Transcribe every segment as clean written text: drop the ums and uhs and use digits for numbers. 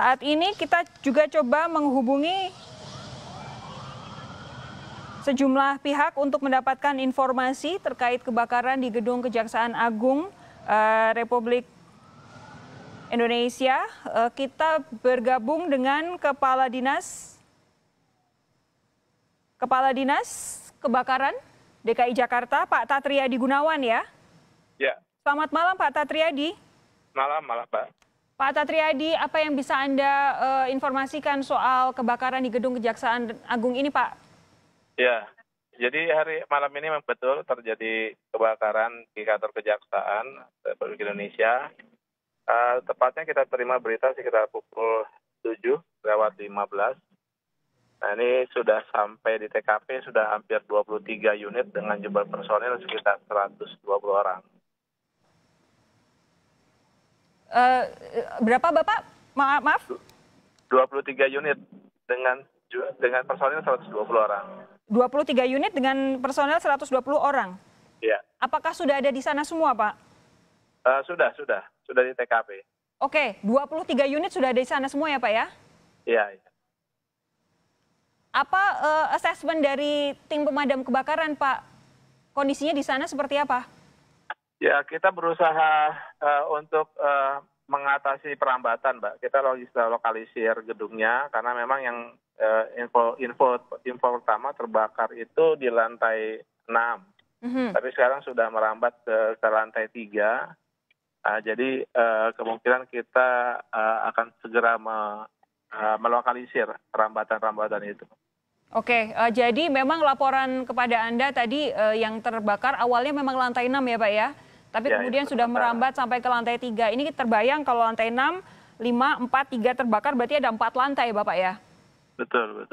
Saat ini kita juga coba menghubungi sejumlah pihak untuk mendapatkan informasi terkait kebakaran di Gedung Kejaksaan Agung Republik Indonesia. Kita bergabung dengan Kepala Dinas Kebakaran DKI Jakarta, Pak Tatriadi Gunawan ya. Ya. Selamat malam Pak Tatriadi. Malam, Pak. Pak Tatriadi, apa yang bisa Anda informasikan soal kebakaran di Gedung Kejaksaan Agung ini, Pak? Ya, jadi malam ini memang betul terjadi kebakaran di kantor Kejaksaan Republik Indonesia. Tepatnya kita terima berita sekitar pukul 7:15. Nah, ini sudah sampai di TKP, sudah hampir 23 unit dengan jumlah personil sekitar 120 orang. Berapa Bapak? Maaf? 23 unit dengan personil 120 orang. 23 unit dengan personel 120 orang? Iya. Apakah sudah ada di sana semua, Pak? Sudah di TKP. Oke, 23 unit sudah ada di sana semua ya, Pak ya? Iya. Apa asesmen dari tim pemadam kebakaran, Pak? Kondisinya di sana seperti apa? Ya, kita berusaha untuk mengatasi perambatan, Mbak. Kita lokalisir gedungnya karena memang yang info pertama terbakar itu di lantai 6. Tapi sekarang sudah merambat ke lantai 3. Jadi kemungkinan kita akan segera melokalisir perambatan itu. Oke, jadi memang laporan kepada Anda tadi yang terbakar awalnya memang lantai 6 ya Pak ya? Tapi ya, kemudian sudah merambat sampai ke lantai 3. Ini terbayang kalau lantai 6, 5, 4, 3 terbakar berarti ada 4 lantai Bapak ya? Betul.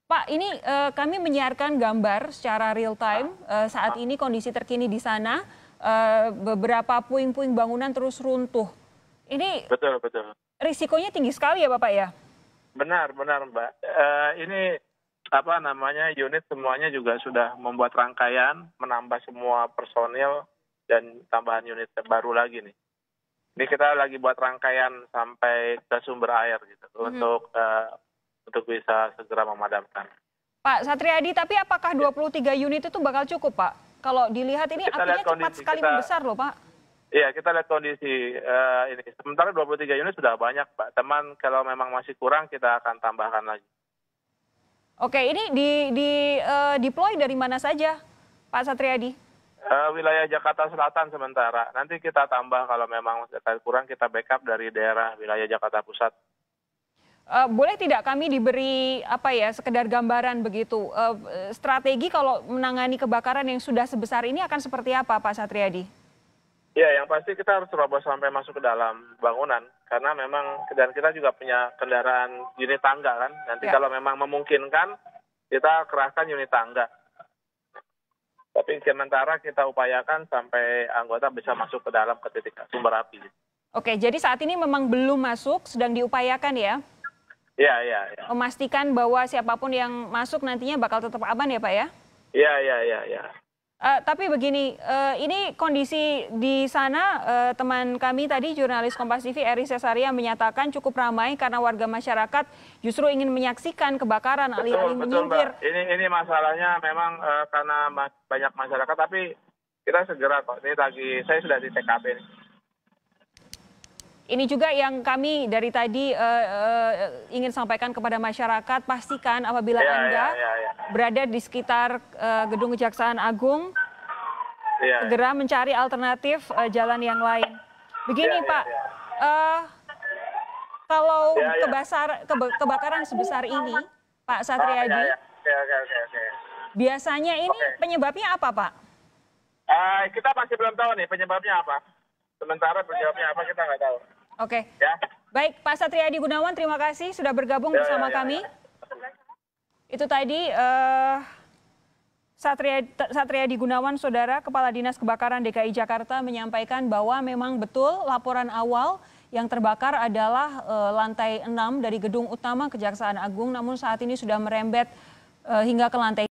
Pak, ini kami menyiarkan gambar secara real time saat ini kondisi terkini di sana. Beberapa puing-puing bangunan terus runtuh. Ini betul. Risikonya tinggi sekali ya Bapak ya? Benar Mbak. Ini unit semuanya juga sudah membuat rangkaian, menambah semua personil dan tambahan unit baru lagi nih. Ini kita lagi buat rangkaian sampai ke sumber air gitu untuk bisa segera memadamkan. Pak Satriadi, tapi apakah 23 unit itu bakal cukup Pak? Kalau dilihat ini apinya cepat sekali membesar loh Pak. Iya, kita lihat kondisi ini. Sementara 23 unit sudah banyak Pak. Teman kalau memang masih kurang kita akan tambahkan lagi. Oke, ini deploy dari mana saja Pak Satriadi? Wilayah Jakarta Selatan sementara. Nanti kita tambah kalau memang kurang, kita backup dari daerah wilayah Jakarta Pusat. Boleh tidak kami diberi sekedar gambaran begitu strategi kalau menangani kebakaran yang sudah sebesar ini akan seperti apa Pak Satriadi? Ya, yang pasti kita harus terobos sampai masuk ke dalam bangunan karena memang dan kita juga punya kendaraan unit tangga kan. Nanti kalau memang memungkinkan kita kerahkan unit tangga. Tapi sementara kita upayakan sampai anggota bisa masuk ke dalam ke titik sumber api. Oke, jadi saat ini memang belum masuk, sedang diupayakan ya? Iya. Memastikan bahwa siapapun yang masuk nantinya bakal tetap aman ya Pak ya? Iya. Tapi begini, ini kondisi di sana teman kami tadi jurnalis Kompas TV Eri Cesaria menyatakan cukup ramai karena warga masyarakat justru ingin menyaksikan kebakaran alih-alih menyingkir. Mbak. Ini masalahnya memang karena banyak masyarakat, tapi kita segera kok. Ini saya sudah di TKP. Ini juga yang kami dari tadi ingin sampaikan kepada masyarakat, pastikan apabila Anda berada di sekitar Gedung Kejaksaan Agung, segera mencari alternatif jalan yang lain. Begini Pak, kalau kebakaran sebesar ini, Pak Satriadi, biasanya ini penyebabnya apa Pak? Kita masih belum tahu nih penyebabnya apa. Sementara penyebabnya apa kita nggak tahu. Oke. Ya. Baik, Pak Satriadi Gunawan, terima kasih sudah bergabung bersama kami. Itu tadi Satriadi Gunawan, Saudara, Kepala Dinas Kebakaran DKI Jakarta menyampaikan bahwa memang betul laporan awal yang terbakar adalah lantai 6 dari gedung utama Kejaksaan Agung, namun saat ini sudah merembet hingga ke lantai